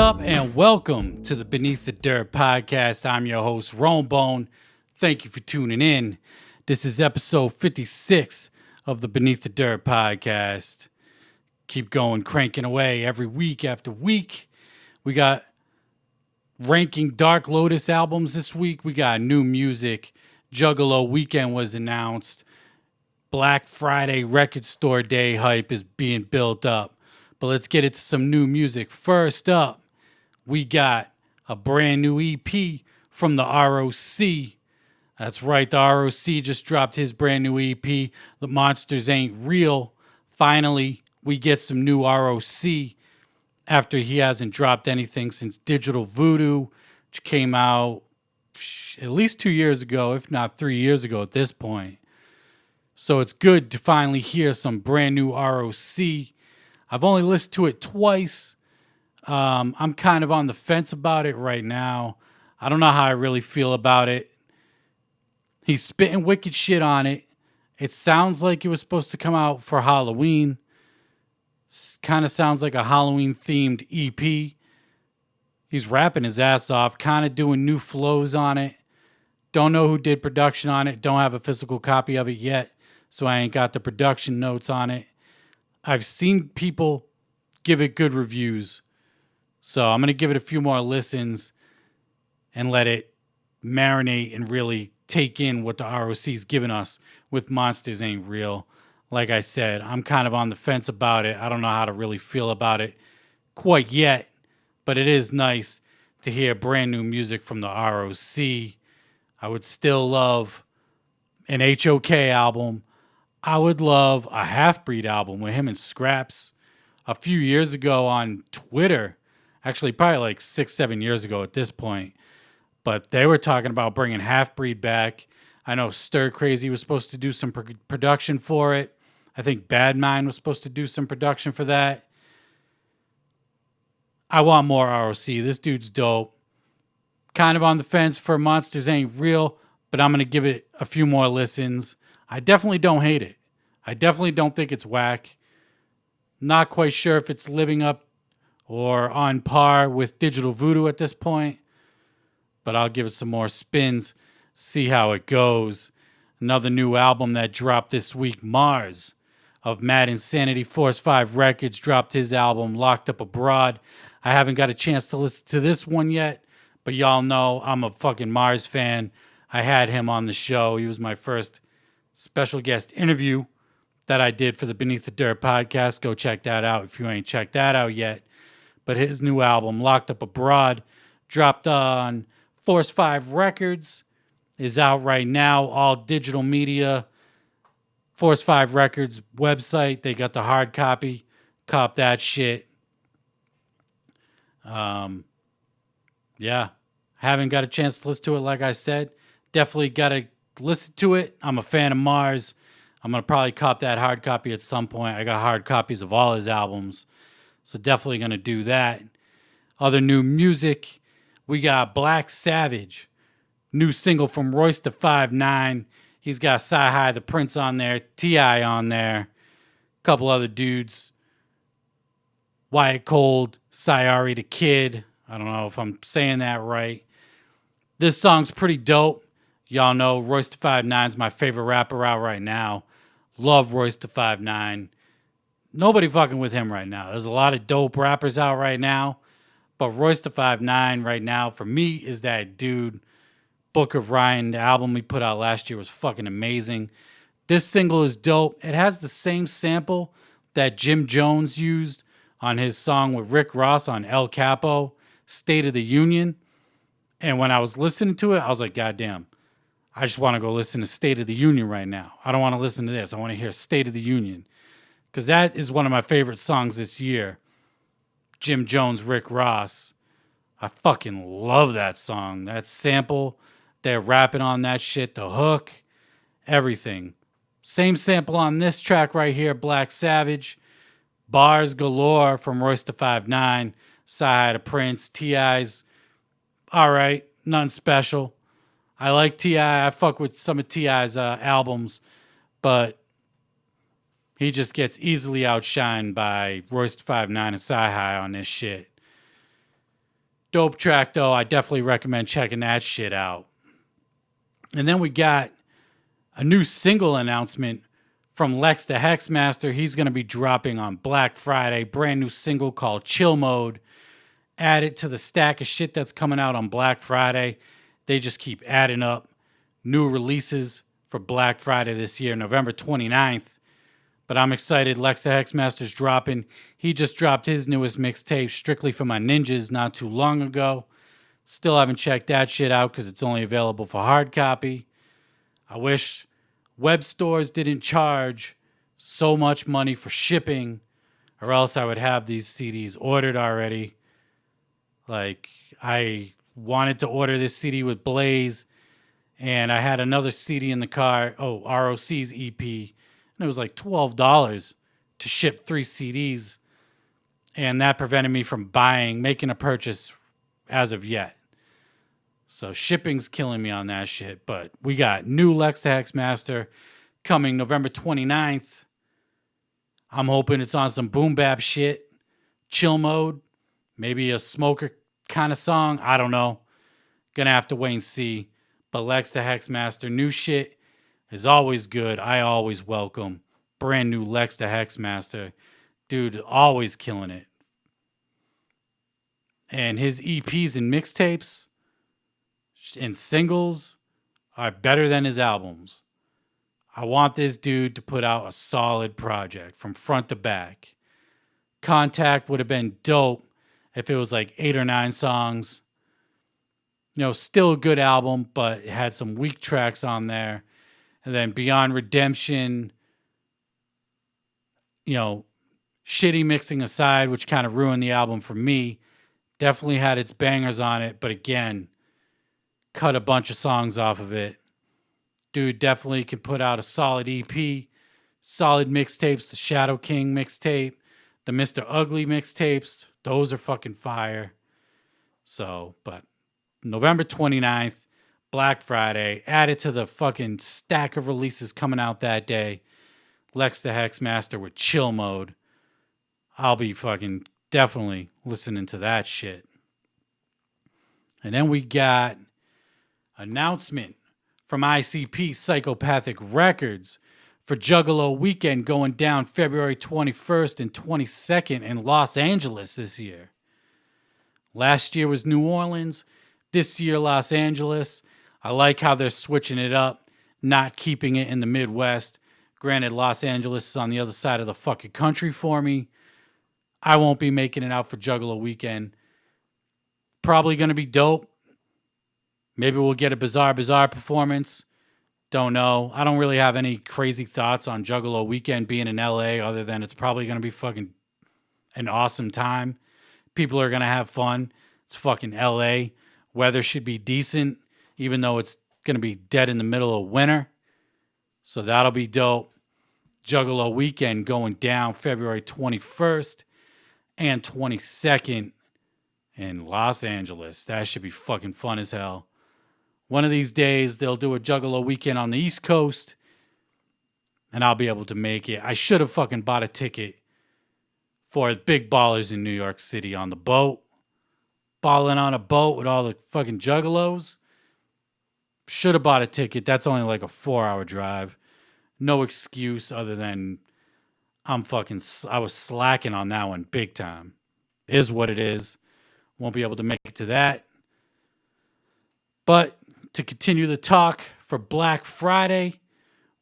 up, and welcome to the Beneath the Dirt podcast. I'm your host, Rombone. Thank you for tuning in. This is episode 56 of the Beneath the Dirt podcast. Keep going, cranking away every week after week. We got ranking Dark Lotus albums this week. We got new music. Juggalo Weekend was announced. Black Friday Record Store Day hype is being built up. But let's get into some new music. First up, we got a brand new EP from the R.O.C. That's right, the R.O.C. just dropped his brand new EP, The Monsters Ain't Real. Finally, we get some new R.O.C. after he hasn't dropped anything since Digital Voodoo, which came out at least 2 years ago, if not 3 years ago at this point. So it's good to finally hear some brand new R.O.C. I've only listened to it twice. I'm kind of on the fence about it right now. I don't know how I really feel about it. He's spitting wicked shit on it. It sounds like it was supposed to come out for Halloween. Kind of sounds like a Halloween-themed EP. He's rapping his ass off, kind of doing new flows on it. Don't know who did production on it. Don't have a physical copy of it yet, so I ain't got the production notes on it. I've seen people give it good reviews, so I'm going to give it a few more listens and let it marinate and really take in what the R.O.C's given us with Monsters Ain't Real. Like I said, I'm kind of on the fence about it. I don't know how to really feel about it quite yet, but it is nice to hear brand new music from the R.O.C. I would still love an H.O.K. album. I would love a Half-Breed album with him and Scraps. A few years ago on Twitter, actually probably like 6-7 years ago at this point, but they were talking about bringing Half-Breed back. I know Stir Crazy was supposed to do some production for it. I think Bad Mind was supposed to do some production for that. I want more R.O.C. This dude's dope. Kind of on the fence for Monsters Ain't Real, but I'm going to give it a few more listens. I definitely don't hate it. I definitely don't think it's whack. Not quite sure if it's living up or on par with Digital Voodoo at this point, but I'll give it some more spins, see how it goes. Another new album that dropped this week, Mars of Mad Insanity Force 5 Records dropped his album Locked Up Abroad. I haven't got a chance to listen to this one yet, but y'all know I'm a fucking Mars fan. I had him on the show. He was my first special guest interview that I did for the Beneath the Dirt podcast. Go check that out if you ain't checked that out yet. But his new album, Locked Up Abroad, dropped on Force 5 Records, is out right now, all digital media. Force 5 Records website, they got the hard copy. Cop that shit. Yeah, haven't got a chance to listen to it, like I said. Definitely got to listen to it. I'm a fan of Mars. I'm going to probably cop that hard copy at some point. I got hard copies of all his albums, so definitely going to do that. Other new music, we got Black Savage, new single from Royce the 5'9". He's got Sci-Hi the Prince on there, T.I. on there, a couple other dudes, Wyatt Cold, Sayari the Kid. I don't know if I'm saying that right. This song's pretty dope. Y'all know Royce the 5'9" is my favorite rapper out right now. Love Royce the 5'9". Nobody fucking with him right now. There's a lot of dope rappers out right now, but Royce the 5'9" right now for me is that dude. Book of Ryan, the album we put out last year, was fucking amazing. This single is dope. It has the same sample that Jim Jones used on his song with Rick Ross on El Capo, State of the Union. And when I was listening to it, I was like, God damn, I just want to go listen to State of the Union right now. I don't want to listen to this. I want to hear State of the Union. Because that is one of my favorite songs this year. Jim Jones, Rick Ross. I fucking love that song. That sample, they're rapping on that shit, the hook, everything. Same sample on this track right here, Black Savage. Bars galore from Royce the 5'9", Sci-Hi the Prince, T.I.'s. All right, nothing special. I like T.I. I fuck with some of T.I.'s albums, but he just gets easily outshined by Royce the 5'9" and Sci-Hi on this shit. Dope track, though. I definitely recommend checking that shit out. And then we got a new single announcement from Lex the Hex Master. He's going to be dropping on Black Friday. Brand new single called Chill Mode. Add it to the stack of shit that's coming out on Black Friday. They just keep adding up new releases for Black Friday this year, November 29th. But I'm excited. Lex the Hex Master's dropping. He just dropped his newest mixtape, Strictly for My Ninjas, not too long ago. Still haven't checked that shit out because it's only available for hard copy. I wish web stores didn't charge so much money for shipping, or else I would have these CDs ordered already. Like, I wanted to order this CD with Blaze, and I had another CD in the car, R.O.C's EP, and it was like $12 to ship 3 CDs, and that prevented me from making a purchase as of yet. So shipping's killing me on that shit, but we got new Lex the Hex Master coming November 29th. I'm hoping it's on some boom bap shit, chill mode, maybe a smoker kind of song. I don't know. Gonna have to wait and see. But Lex the Hex Master, new shit is always good. I always welcome brand new Lex the Hex Master. Dude, always killing it. And his EPs and mixtapes and singles are better than his albums. I want this dude to put out a solid project from front to back. Contact would have been dope if it was like 8 or 9 songs. You know, still a good album, but it had some weak tracks on there. And then Beyond Redemption, you know, shitty mixing aside, which kind of ruined the album for me, definitely had its bangers on it. But again, cut a bunch of songs off of it. Dude definitely can put out a solid EP, solid mixtapes, the Shadow King mixtape, the Mr. Ugly mixtapes. Those are fucking fire. So, but November 29th, Black Friday, added to the fucking stack of releases coming out that day. Lex the Hex Master with Chill Mode. I'll be fucking definitely listening to that shit. And then we got announcement from ICP Psychopathic Records for Juggalo Weekend going down February 21st and 22nd in Los Angeles this year. Last year was New Orleans. This year, Los Angeles. I like how they're switching it up, not keeping it in the Midwest. Granted, Los Angeles is on the other side of the fucking country for me. I won't be making it out for Juggalo Weekend. Probably going to be dope. Maybe we'll get a Bizarre performance. Don't know. I don't really have any crazy thoughts on Juggalo Weekend being in LA other than it's probably going to be fucking an awesome time. People are going to have fun. It's fucking LA. Weather should be decent, even though it's going to be dead in the middle of winter. So that'll be dope. Juggalo Weekend going down February 21st and 22nd in Los Angeles. That should be fucking fun as hell. One of these days, they'll do a Juggalo Weekend on the East Coast, and I'll be able to make it. I should have fucking bought a ticket for Big Ballers in New York City on the boat. Balling on a boat with all the fucking juggalos. Should have bought a ticket. That's only like a 4-hour drive. No excuse other than I was slacking on that one big time. Is what it is. Won't be able to make it to that. But to continue the talk for Black Friday,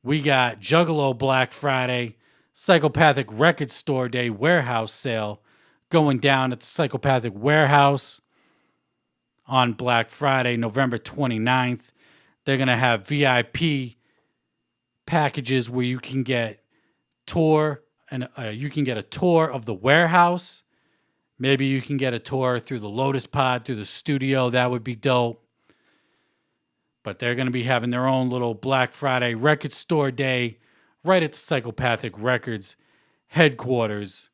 we got Juggalo Black Friday, Psychopathic Record Store Day warehouse sale going down at the Psychopathic Warehouse on Black Friday, November 29th. They're going to have VIP packages where you can get you can get a tour of the warehouse. Maybe you can get a tour through the Lotus Pod, through the studio. That would be dope. But they're going to be having their own little Black Friday record store day right at the Psychopathic Records headquarters.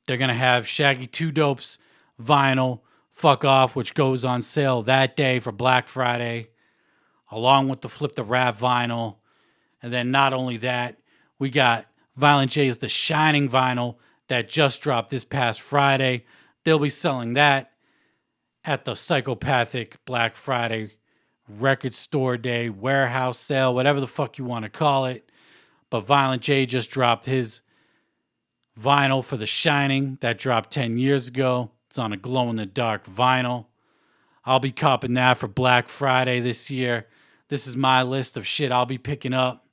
They're going to have Shaggy 2 Dope's vinyl, Fuck Off, which goes on sale that day for Black Friday, along with the Flip the Rap vinyl. And then not only that, we got Violent J's The Shining vinyl that just dropped this past Friday. They'll be selling that at the psychopathic Black Friday record store day, warehouse sale, whatever the fuck you want to call it. But Violent J just dropped his vinyl for The Shining that dropped 10 years ago. It's on a glow in the dark vinyl. I'll be copping that for Black Friday this year. This is my list of shit I'll be picking up,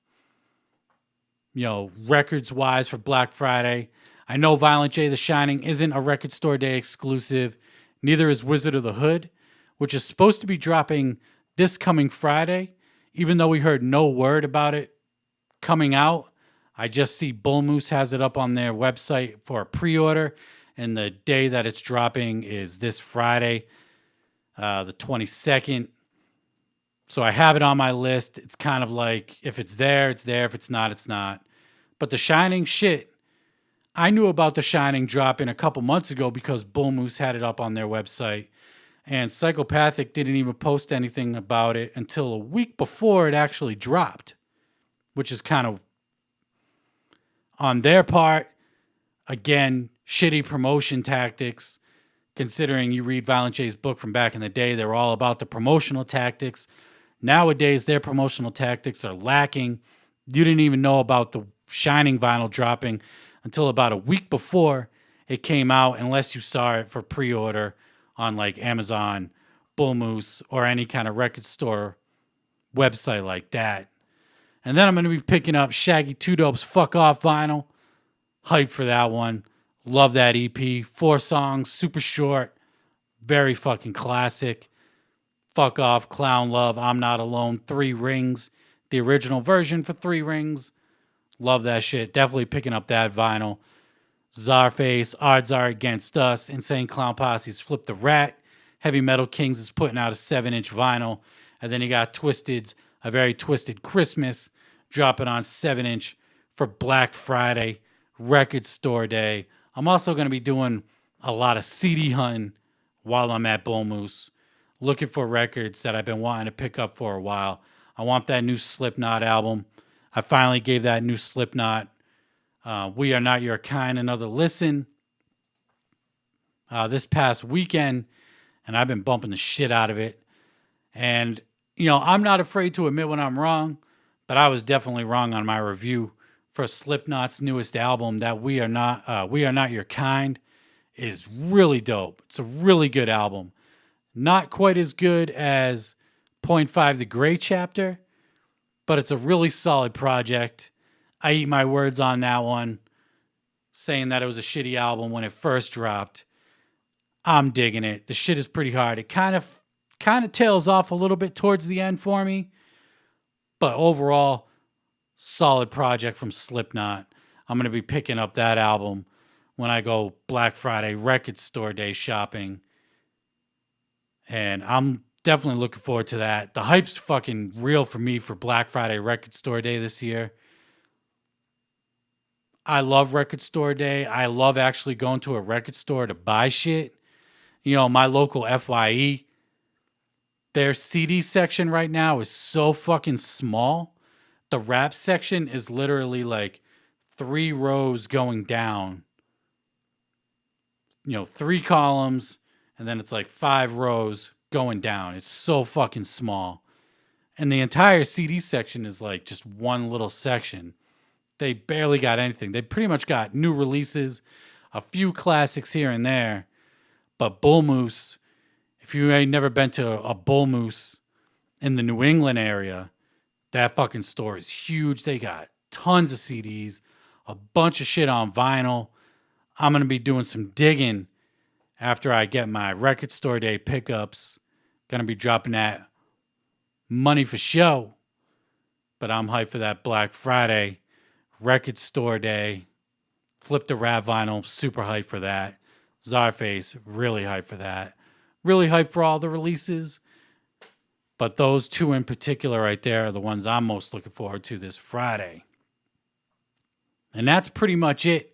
records wise for Black Friday. I know Violent J The Shining isn't a record store day exclusive. Neither is Wizard of the Hood, which is supposed to be dropping this coming Friday, even though we heard no word about it coming out. I just see Bull Moose has it up on their website for a pre-order, and the day that it's dropping is this Friday, the 22nd. So I have it on my list. It's kind of like, if it's there, it's there. If it's not, it's not. But The Shining, shit, I knew about The Shining dropping a couple months ago because Bull Moose had it up on their website. And Psychopathic didn't even post anything about it until a week before it actually dropped, which is kind of on their part. Again, shitty promotion tactics. Considering you read Violent J's book from back in the day, they were all about the promotional tactics. Nowadays, their promotional tactics are lacking. You didn't even know about the Shining vinyl dropping until about a week before it came out, unless you saw it for pre-order on like Amazon, Bull Moose, or any kind of record store website like that. And then I'm going to be picking up Shaggy 2 Dope's Fuck Off vinyl. Hype for that one. Love that EP. 4 songs, super short, very fucking classic. Fuck Off, Clown Love, I'm Not Alone, 3 Rings. The original version for 3 Rings. Love that shit. Definitely picking up that vinyl. Czarface, Odds Are Against Us, Insane Clown Posse's Flip the Rat. Heavy Metal Kings is putting out a 7-inch vinyl. And then you got Twisted's A Very Twisted Christmas dropping on 7-inch for Black Friday, record store day. I'm also going to be doing a lot of CD hunting while I'm at Bull Moose, looking for records that I've been wanting to pick up for a while. I want that new Slipknot album. I finally gave that new Slipknot, We Are Not Your Kind, another listen this past weekend, and I've been bumping the shit out of it. And, I'm not afraid to admit when I'm wrong, but I was definitely wrong on my review for Slipknot's newest album. That We Are Not Your Kind is really dope. It's a really good album. Not quite as good as Point Five, The Gray Chapter, but it's a really solid project. I eat my words on that one, saying that it was a shitty album when it first dropped. I'm digging it. The shit is pretty hard. It kind of tails off a little bit towards the end for me, but overall, solid project from Slipknot. I'm going to be picking up that album when I go Black Friday record store day shopping. And I'm definitely looking forward to that. The hype's fucking real for me for Black Friday record store day this year. I love record store day. I love actually going to a record store to buy shit. My local FYE, their CD section right now is so fucking small. The rap section is literally like 3 rows going down. 3 columns, and then it's like 5 rows going down. It's so fucking small. And the entire CD section is like just one little section. They barely got anything. They pretty much got new releases, a few classics here and there. But Bull Moose, if you ain't never been to a Bull Moose in the New England area, that fucking store is huge. They got tons of CDs, a bunch of shit on vinyl. I'm going to be doing some digging after I get my record store day pickups. Going to be dropping that money for show. But I'm hyped for that Black Friday record store day. Flip the Rat vinyl, super hyped for that. Czarface, really hyped for that. Really hyped for all the releases. But those 2 in particular right there are the ones I'm most looking forward to this Friday. And that's pretty much it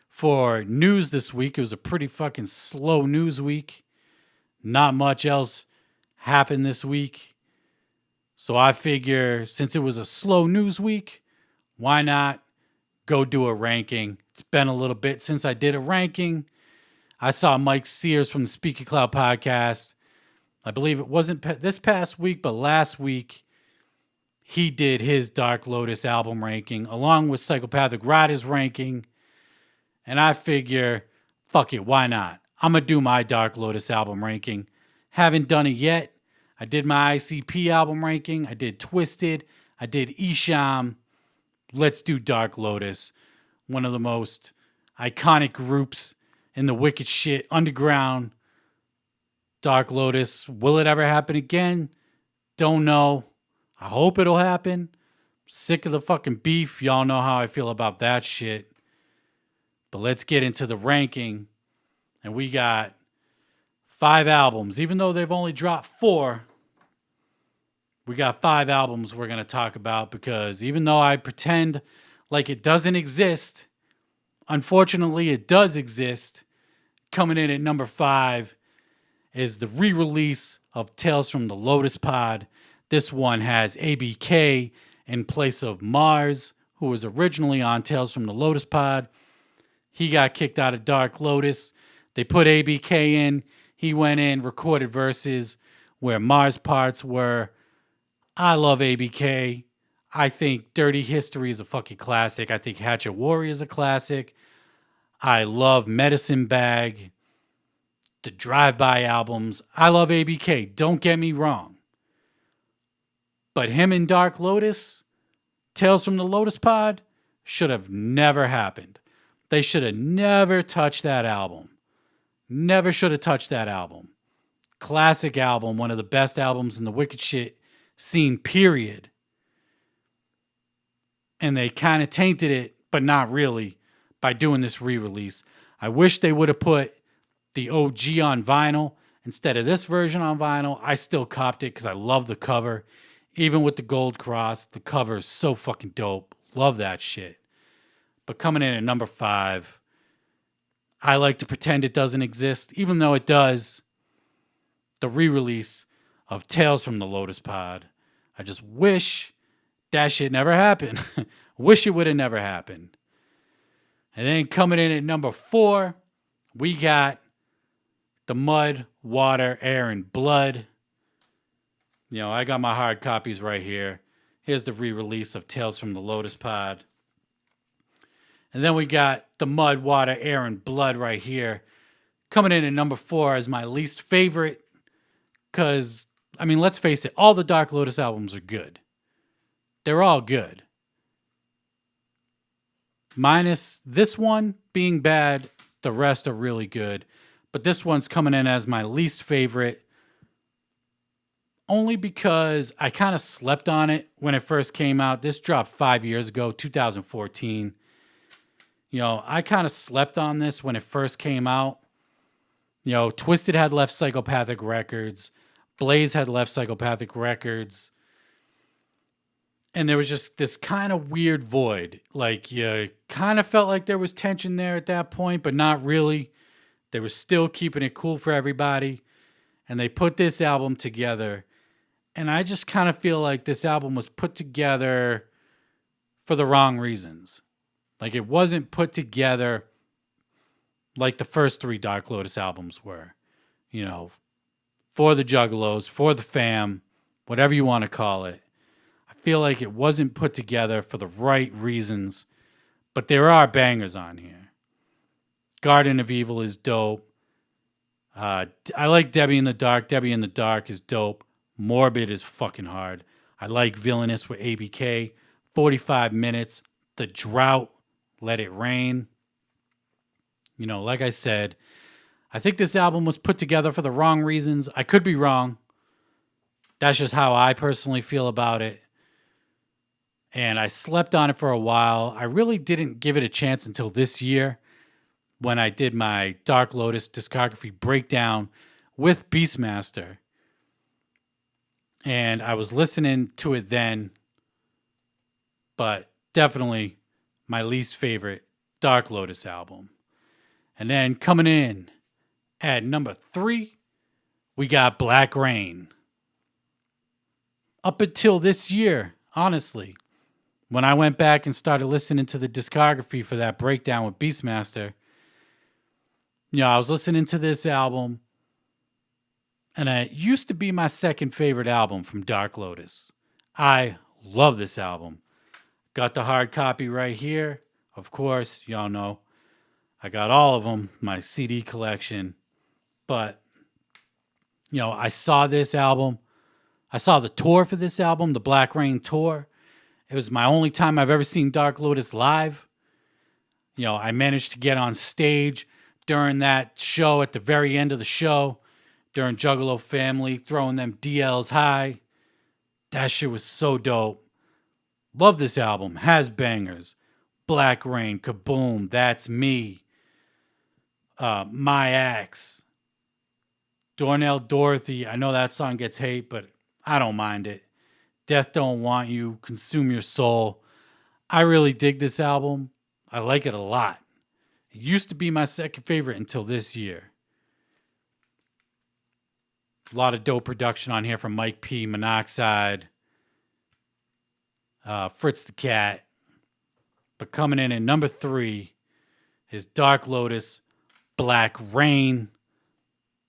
for news this week. It was a pretty fucking slow news week. Not much else happened this week. So I figure since it was a slow news week, why not go do a ranking? It's been a little bit since I did a ranking. I saw Mike Sears from the Speaking Cloud podcast I believe it wasn't this past week, but last week, he did his Dark Lotus album ranking along with Psychopathic Rider's ranking. And I figure, fuck it, why not? I'm going to do my Dark Lotus album ranking. Haven't done it yet. I did my ICP album ranking. I did Twisted. I did Isham. Let's do Dark Lotus. One of the most iconic groups in the wicked shit underground. Dark Lotus. Will it ever happen again? Don't know. I hope it'll happen. Sick of the fucking beef. Y'all know how I feel about that shit. But let's get into the ranking. And we got 5 albums. Even though they've only dropped 4, we got 5 albums we're going to talk about, because even though I pretend like it doesn't exist, unfortunately it does exist. Coming in at number 5 is the re-release of Tales from the Lotus Pod. This one has ABK in place of Mars, who was originally on Tales from the Lotus Pod. He got kicked out of Dark Lotus. They put ABK in. He went in, recorded verses where Mars parts were. I love ABK. I think Dirty History is a fucking classic. I think Hatchet Warrior is a classic. I love Medicine Bag. The Drive-By albums. I love ABK. Don't get me wrong. But him and Dark Lotus, Tales from the Lotus Pod, should have never happened. They should have never touched that album. Never should have touched that album. Classic album. One of the best albums in the wicked shit scene, period. And they kind of tainted it, but not really, by doing this re-release. I wish they would have put the OG on vinyl instead of this version on vinyl. I still copped it because I love the cover. Even with the gold cross, the cover is so fucking dope. Love that shit. But coming in at number 5, I like to pretend it doesn't exist, even though it does. The re-release of Tales from the Lotus Pod. I just wish that shit never happened. Wish it would have never happened. And then coming in at number 4, we got the Mud, Water, Air, and Blood. You know, I got my hard copies right here. Here's the re-release of Tales from the Lotus Pod. And then we got the Mud, Water, Air, and Blood right here. Coming in at number 4 as my least favorite. Because, I mean, let's face it, all the Dark Lotus albums are good. They're all good. Minus this one being bad, the rest are really good. But this one's coming in as my least favorite. Only because I kind of slept on it when it first came out. This dropped 5 years ago, 2014. You know, I kind of slept on this when it first came out. You know, Twisted had left Psychopathic Records. Blaze had left Psychopathic Records. And there was just this kind of weird void. Like, you kind of felt like there was tension there at that point, but not really. They were still keeping it cool for everybody. And they put this album together. And I just kind of feel like this album was put together for the wrong reasons. Like, it wasn't put together like the first 3 Dark Lotus albums were. You know, for the Juggalos, for the fam, whatever you want to call it. I feel like it wasn't put together for the right reasons. But there are bangers on here. Garden of Evil is dope. I like Debbie in the Dark. Debbie in the Dark is dope. Morbid is fucking hard. I like Villainous with ABK. 45 Minutes. The Drought. Let It Rain. You know, like I said, I think this album was put together for the wrong reasons. I could be wrong. That's just how I personally feel about it. And I slept on it for a while. I really didn't give it a chance until this year when I did my Dark Lotus discography breakdown with Beastmaster. And I was listening to it then. But definitely my least favorite Dark Lotus album. And then coming in at number 3, we got Black Rain. Up until this year, honestly, when I went back and started listening to the discography for that breakdown with Beastmaster, you know, I was listening to this album And it used to be my second favorite album from Dark Lotus. I love this album. Got the hard copy right here. Of course, y'all know I got all of them, my CD collection. But, I saw this album. I saw the tour for this album, the Black Rain tour. It was my only time I've ever seen Dark Lotus live. I managed to get on stage during that show at the very end of the show, during Juggalo Family, throwing them DLs high. That shit was so dope. Love this album. Has bangers. Black Rain, Kaboom, That's Me, My Axe, Dornell Dorothy. I know that song gets hate, but I don't mind it. Death Don't Want You, Consume Your Soul. I really dig this album. I like it a lot. It used to be my second favorite until this year. A lot of dope production on here from Mike P, Monoxide, Fritz the Cat. But coming in at number 3 is Dark Lotus, Black Rain.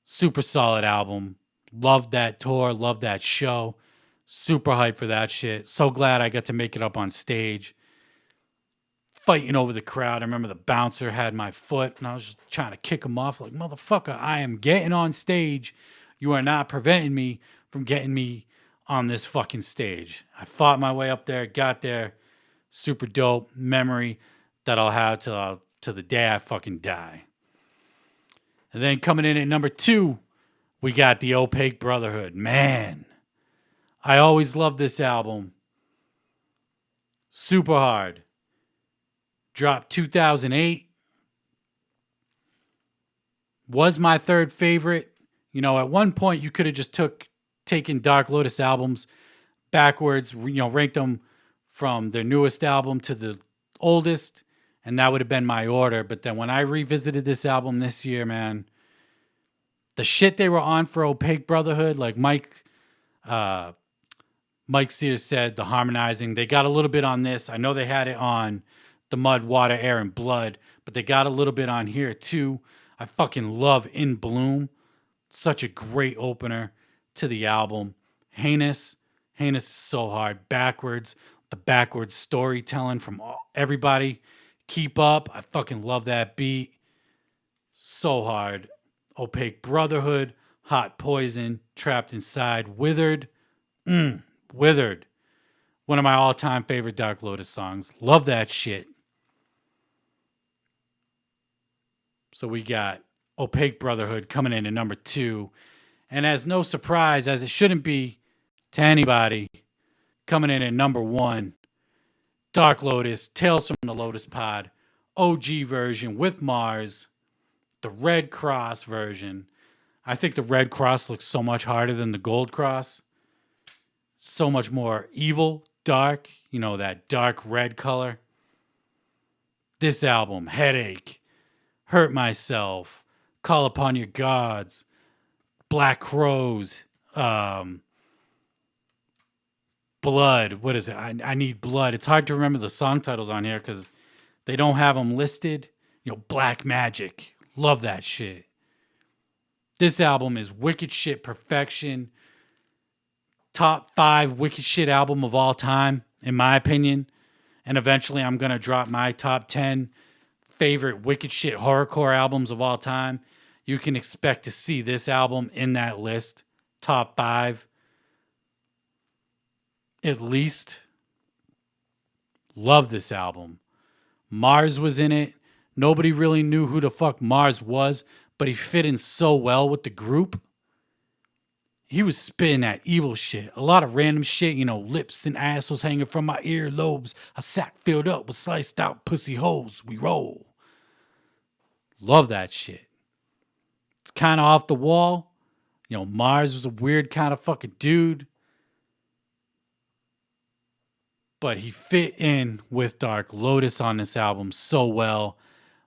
Super solid album. Loved that tour. Loved that show. Super hyped for that shit. So glad I got to make it up on stage. Fighting over the crowd. I remember the bouncer had my foot and I was just trying to kick him off. Like, motherfucker, I am getting on stage. You are not preventing me from getting me on this fucking stage. I fought my way up there, got there. Super dope memory that I'll have to the day I fucking die. And then coming in at number 2, we got the Opaque Brotherhood. Man, I always loved this album. Super hard. Dropped 2008. Was my third favorite. At one point you could have just taken Dark Lotus albums backwards, ranked them from their newest album to the oldest, and that would have been my order. But then when I revisited this album this year, man, the shit they were on for Opaque Brotherhood, like Mike Sears said, the harmonizing, they got a little bit on this. I know they had it on the Mud, Water, Air, and Blood, but they got a little bit on here too. I fucking love In Bloom. Such a great opener to the album. Heinous is so hard. Backwards. The backwards storytelling from everybody. Keep Up. I fucking love that beat. So hard. Opaque Brotherhood. Hot Poison. Trapped Inside. Withered. Withered. One of my all-time favorite Dark Lotus songs. Love that shit. So we got Opaque Brotherhood coming in at number 2. And as no surprise, as it shouldn't be to anybody, coming in at number 1, Dark Lotus, Tales from the Lotus Pod, OG version with Mars, the Red Cross version. I think the Red Cross looks so much harder than the Gold Cross. So much more evil, dark, that dark red color. This album, Headache, Hurt Myself, Call Upon Your Gods, Black Crows, Blood. What is it? I Need Blood. It's hard to remember the song titles on here because they don't have them listed. Black Magic. Love that shit. This album is wicked shit perfection. Top 5 wicked shit album of all time, in my opinion. And eventually I'm going to drop my top 10 favorite wicked shit horrorcore albums of all time. You can expect to see this album in that list. Top 5. At least. Love this album. Mars was in it. Nobody really knew who the fuck Mars was, but he fit in so well with the group. He was spitting that evil shit. A lot of random shit, lips and assholes hanging from my earlobes. A sack filled up with sliced out pussy holes. We roll. Love that shit. It's kind of off the wall. Mars was a weird kind of fucking dude. But he fit in with Dark Lotus on this album so well.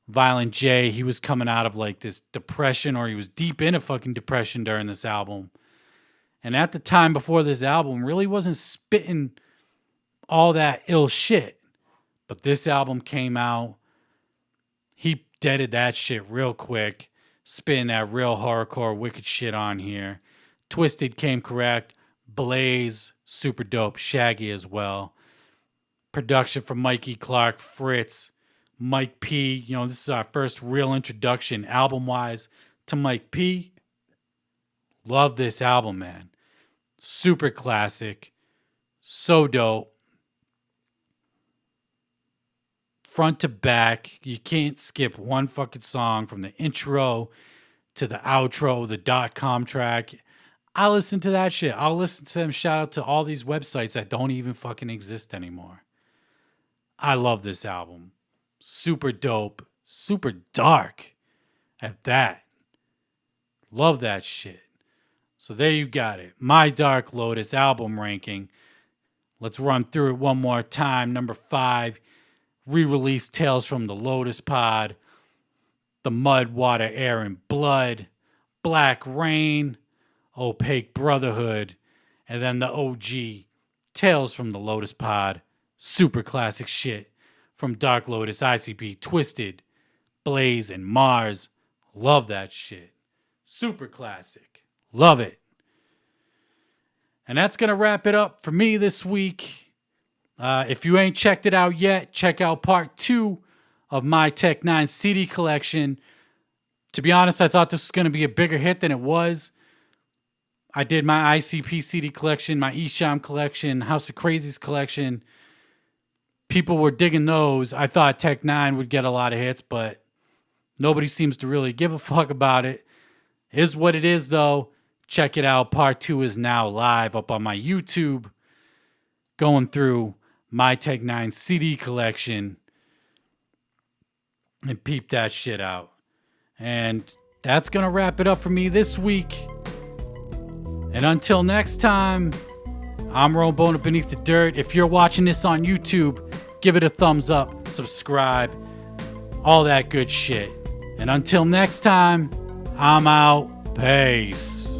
Violent J, he was coming out of like this depression, or he was deep in a fucking depression during this album. And at the time before this album, really wasn't spitting all that ill shit. But this album came out. He deaded that shit real quick. Spitting that real hardcore wicked shit on here. Twisted came correct. Blaze, super dope. Shaggy as well. Production from Mikey Clark, Fritz, Mike P. This is our first real introduction album-wise to Mike P. Love this album, man. Super classic. So dope. Front to back. You can't skip one fucking song from the intro to the outro, the .com track. I listen to that shit. I'll listen to them. Shout out to all these websites that don't even fucking exist anymore. I love this album. Super dope. Super dark at that. Love that shit. So there you got it. My Dark Lotus album ranking. Let's run through it one more time. Number 5, re-release Tales from the Lotus Pod. The Mud, Water, Air, and Blood. Black Rain. Opaque Brotherhood. And then the OG Tales from the Lotus Pod. Super classic shit from Dark Lotus, ICP, Twisted, Blaze, and Mars. Love that shit. Super classic. Love it. And that's going to wrap it up for me this week. If you ain't checked it out yet, check out part 2 of my Tech 9 CD collection. To be honest, I thought this was going to be a bigger hit than it was. I did my ICP CD collection, my Esham collection, House of Crazies collection. People were digging those. I thought Tech 9 would get a lot of hits, but nobody seems to really give a fuck about it. Is what it is, though. Check it out. Part 2 is now live up on my YouTube. Going through my Tech 9 CD collection. And peep that shit out. And that's going to wrap it up for me this week. And until next time, I'm Rombona Beneath the Dirt. If you're watching this on YouTube, give it a thumbs up, subscribe, all that good shit. And until next time, I'm out. Peace.